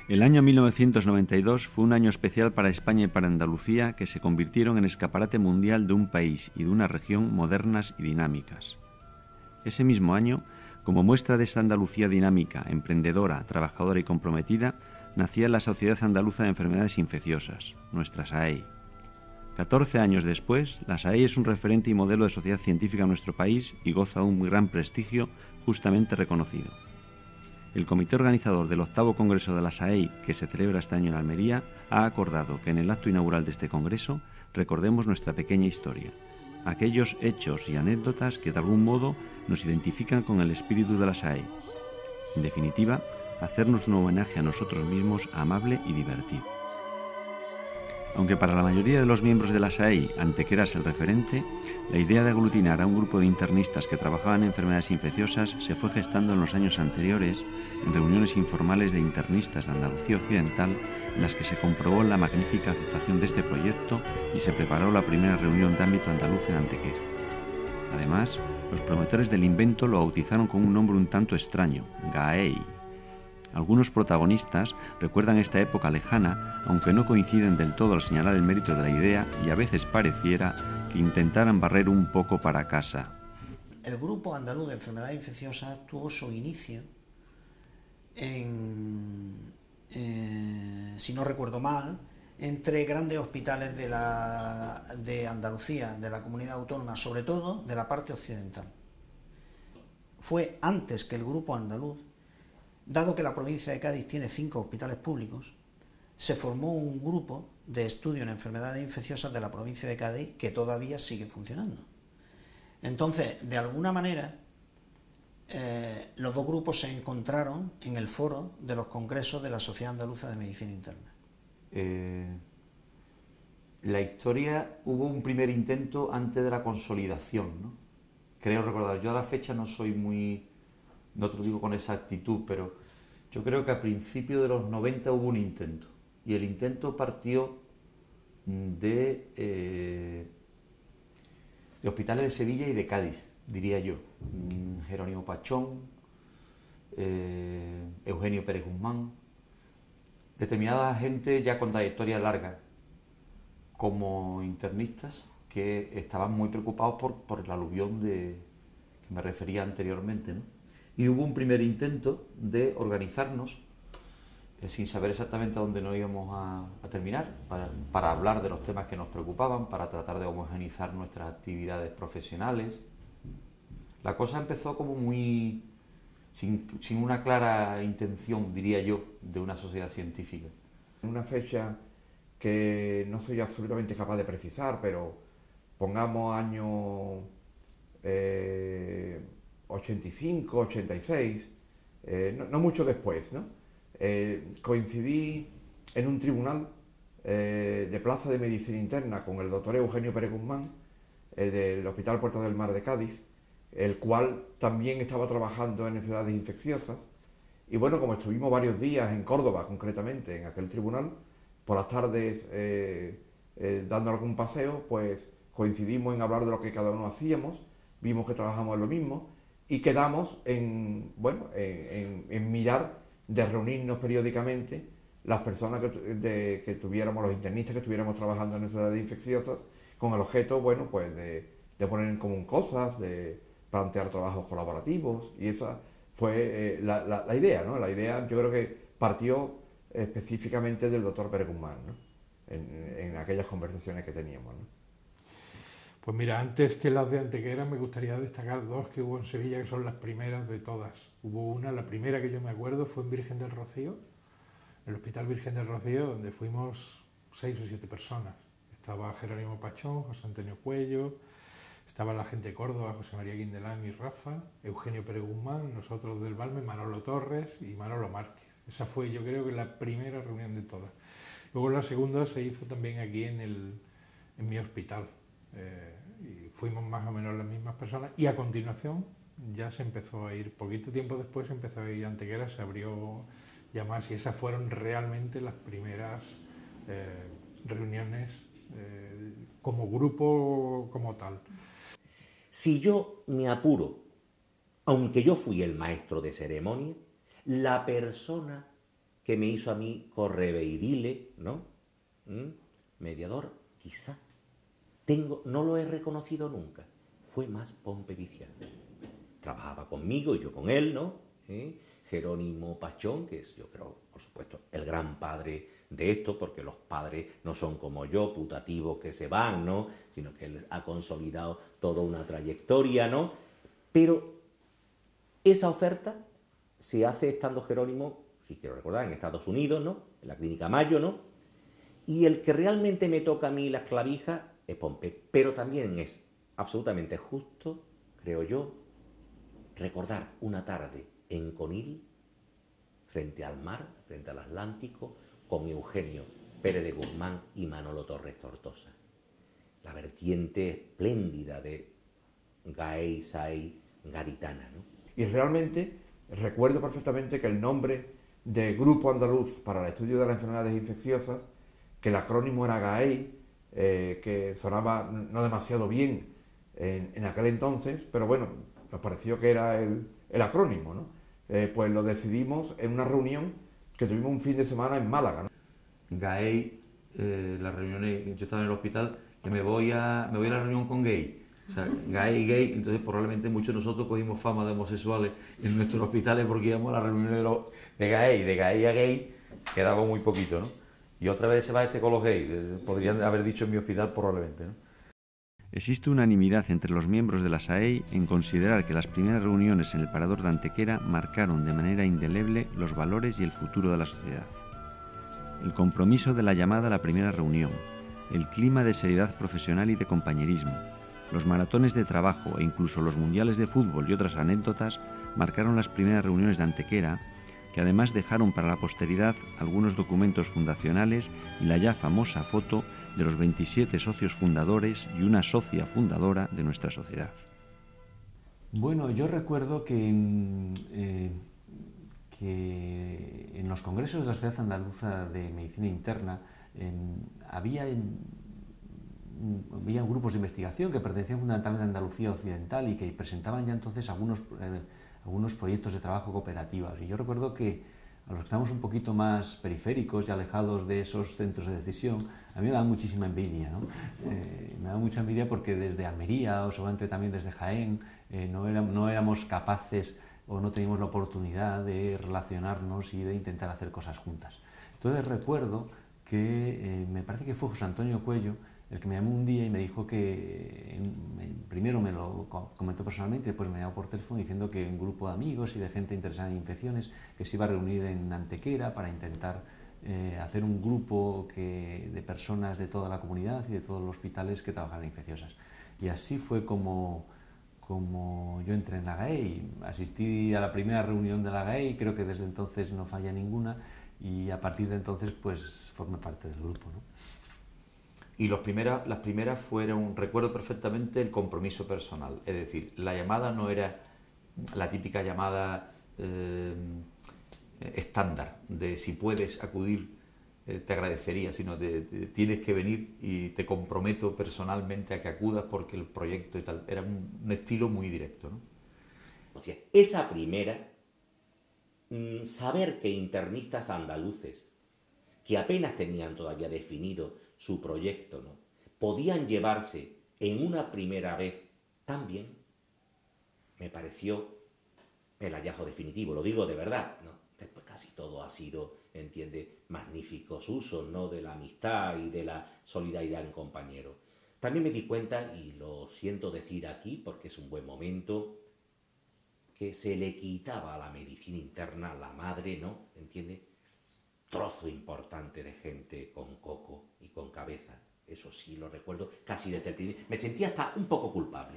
El año 1992 fue un año especial para España y para Andalucía, que se convirtieron en escaparate mundial de un país y de una región modernas y dinámicas. Ese mismo año, como muestra de esta Andalucía dinámica, emprendedora, trabajadora y comprometida, nacía la Sociedad Andaluza de Enfermedades Infecciosas, nuestra SAEI. 14 años después, la SAEI es un referente y modelo de sociedad científica en nuestro país y goza de un muy gran prestigio justamente reconocido. El comité organizador del 8º Congreso de la SAEI, que se celebra este año en Almería, ha acordado que en el acto inaugural de este congreso recordemos nuestra pequeña historia, aquellos hechos y anécdotas que de algún modo nos identifican con el espíritu de la SAEI. En definitiva, hacernos un homenaje a nosotros mismos amable y divertido. Aunque para la mayoría de los miembros de la SAEI Antequera es el referente, la idea de aglutinar a un grupo de internistas que trabajaban en enfermedades infecciosas se fue gestando en los años anteriores en reuniones informales de internistas de Andalucía Occidental, en las que se comprobó la magnífica aceptación de este proyecto y se preparó la primera reunión de ámbito andaluz en Antequera. Además, los promotores del invento lo bautizaron con un nombre un tanto extraño, GAEI. Algunos protagonistas recuerdan esta época lejana, aunque no coinciden del todo al señalar el mérito de la idea y a veces pareciera que intentaran barrer un poco para casa. El Grupo Andaluz de Enfermedades Infecciosas tuvo su inicio si no recuerdo mal, en 3 grandes hospitales de Andalucía, de la comunidad autónoma, sobre todo de la parte occidental. Fue antes que el Grupo Andaluz. Dado que la provincia de Cádiz tiene 5 hospitales públicos, se formó un grupo de estudio en enfermedades infecciosas de la provincia de Cádiz que todavía sigue funcionando. Entonces, de alguna manera, los dos grupos se encontraron en el foro de los congresos de la Sociedad Andaluza de Medicina Interna. La historia, hubo un primer intento antes de la consolidación, ¿no? Creo recordar, yo a la fecha no soy muy... No te lo digo con exactitud, pero yo creo que a principios de los 90 hubo un intento. Y el intento partió de hospitales de Sevilla y de Cádiz, diría yo. Jerónimo Pachón, Eugenio Pérez Guzmán, determinada gente ya con trayectoria larga como internistas que estaban muy preocupados por el aluvión que me refería anteriormente, ¿no? Y hubo un primer intento de organizarnos sin saber exactamente a dónde nos íbamos a terminar, para hablar de los temas que nos preocupaban, para tratar de homogeneizar nuestras actividades profesionales. La cosa empezó como muy... sin una clara intención, diría yo, de una sociedad científica. Una fecha que no soy absolutamente capaz de precisar, pero pongamos año 85, 86, no mucho después, ¿no? Coincidí en un tribunal de Plaza de Medicina Interna con el doctor Eugenio Pérez Guzmán del Hospital Puerta del Mar de Cádiz, el cual también estaba trabajando en enfermedades infecciosas. Y bueno, como estuvimos varios días en Córdoba, concretamente, en aquel tribunal, por las tardes dando algún paseo, pues coincidimos en hablar de lo que cada uno hacíamos, vimos que trabajamos en lo mismo y quedamos en mirar de reunirnos periódicamente las personas que tuviéramos, los internistas que estuviéramos trabajando en enfermedades infecciosas, con el objeto, bueno, pues de poner en común cosas, de plantear trabajos colaborativos, y esa fue la idea, ¿no? La idea, yo creo que partió específicamente del doctor Pérez Guzmán, ¿no? En aquellas conversaciones que teníamos, ¿no? Pues mira, antes que las de Antequera me gustaría destacar 2 que hubo en Sevilla, que son las primeras de todas. Hubo una, la primera que yo me acuerdo fue en Virgen del Rocío, el Hospital Virgen del Rocío, donde fuimos 6 o 7 personas. Estaba Jerónimo Pachón, José Antonio Cuello, estaba la gente de Córdoba, José María Guindelán y Rafa, Eugenio Pérez Guzmán, nosotros del Balme, Manolo Torres y Manolo Márquez. Esa fue, yo creo, que la primera reunión de todas. Luego la segunda se hizo también aquí en mi hospital. Y fuimos más o menos las mismas personas, y a continuación ya se empezó a ir, poquito tiempo después se empezó a ir Antequera, se abrió ya más, y esas fueron realmente las primeras reuniones como grupo, como tal. Si yo me apuro, aunque yo fui el maestro de ceremonia, la persona que me hizo a mí correveidile, ¿no? Mediador, quizá. No lo he reconocido nunca. Fue más Pompe Viciano. Trabajaba conmigo y yo con él, ¿no? Jerónimo Pachón, que es, yo creo, por supuesto, el gran padre de esto, porque los padres no son como yo, putativos que se van, ¿no? Sino que él ha consolidado toda una trayectoria, ¿no? Pero esa oferta se hace estando Jerónimo, si quiero recordar, en Estados Unidos, ¿no? En la Clínica Mayo, ¿no? Y el que realmente me toca a mí las clavijas es Pompe. Pero también es absolutamente justo, creo yo, recordar una tarde en Conil, frente al mar, frente al Atlántico, con Eugenio Pérez de Guzmán y Manolo Torres Tortosa. La vertiente espléndida de Gaey, Say, Garitana, ¿no? Y realmente recuerdo perfectamente que el nombre de Grupo Andaluz para el Estudio de las Enfermedades Infecciosas, que el acrónimo era GAEI, que sonaba no demasiado bien en aquel entonces, pero bueno, nos pareció que era el acrónimo, ¿no? Pues lo decidimos en una reunión que tuvimos un fin de semana en Málaga, ¿no? GAEI, las reuniones, yo estaba en el hospital, que me voy a la reunión con gay. O sea, gay, entonces probablemente muchos de nosotros cogimos fama de homosexuales en nuestros hospitales porque íbamos a las reuniones de gay a gay, quedaba muy poquito, ¿no? Y otra vez se va con los gays, podrían haber dicho en mi hospital probablemente, ¿no? Existe unanimidad entre los miembros de la SAEI en considerar que las primeras reuniones en el Parador de Antequera marcaron de manera indeleble los valores y el futuro de la sociedad. El compromiso de la llamada a la primera reunión, el clima de seriedad profesional y de compañerismo, los maratones de trabajo e incluso los mundiales de fútbol y otras anécdotas marcaron las primeras reuniones de Antequera, que además dejaron para la posteridad algunos documentos fundacionales y la ya famosa foto de los 27 socios fundadores y una socia fundadora de nuestra sociedad. Bueno, yo recuerdo que en los congresos de la Sociedad Andaluza de Medicina Interna había grupos de investigación que pertenecían fundamentalmente a Andalucía Occidental y que presentaban ya entonces algunos proyectos de trabajo cooperativas. Y yo recuerdo que a los que estamos un poquito más periféricos y alejados de esos centros de decisión, a mí me daba muchísima envidia, ¿no? Me daba mucha envidia porque desde Almería o seguramente también desde Jaén no éramos capaces o no teníamos la oportunidad de relacionarnos y de intentar hacer cosas juntas. Entonces recuerdo que me parece que fue José Antonio Cuello el que me llamó un día y me dijo que, primero me lo comentó personalmente, después me llamó por teléfono diciendo que un grupo de amigos y de gente interesada en infecciones que se iba a reunir en Antequera para intentar hacer un grupo de personas de toda la comunidad y de todos los hospitales que trabajan en infecciosas. Y así fue como yo entré en la GAEI. Asistí a la primera reunión de la GAEI, creo que desde entonces no falla ninguna y a partir de entonces pues formé parte del grupo, ¿no? Y las primeras fueron, recuerdo perfectamente, el compromiso personal. Es decir, la llamada no era la típica llamada estándar de si puedes acudir, te agradecería, sino tienes que venir y te comprometo personalmente a que acudas porque el proyecto y tal. Era un estilo muy directo, ¿no? O sea, esa primera, saber que internistas andaluces, que apenas tenían todavía definido su proyecto, ¿no?, podían llevarse en una primera vez tan bien, me pareció el hallazgo definitivo, lo digo de verdad, ¿no? Después casi todo ha sido, entiende, magníficos usos, ¿no?, de la amistad y de la solidaridad en compañeros. También me di cuenta, y lo siento decir aquí porque es un buen momento, que se le quitaba a la medicina interna la madre, ¿no?, entiende, trozo importante de gente con coco y con cabeza. Eso sí lo recuerdo casi desde el principio. Me sentía hasta un poco culpable.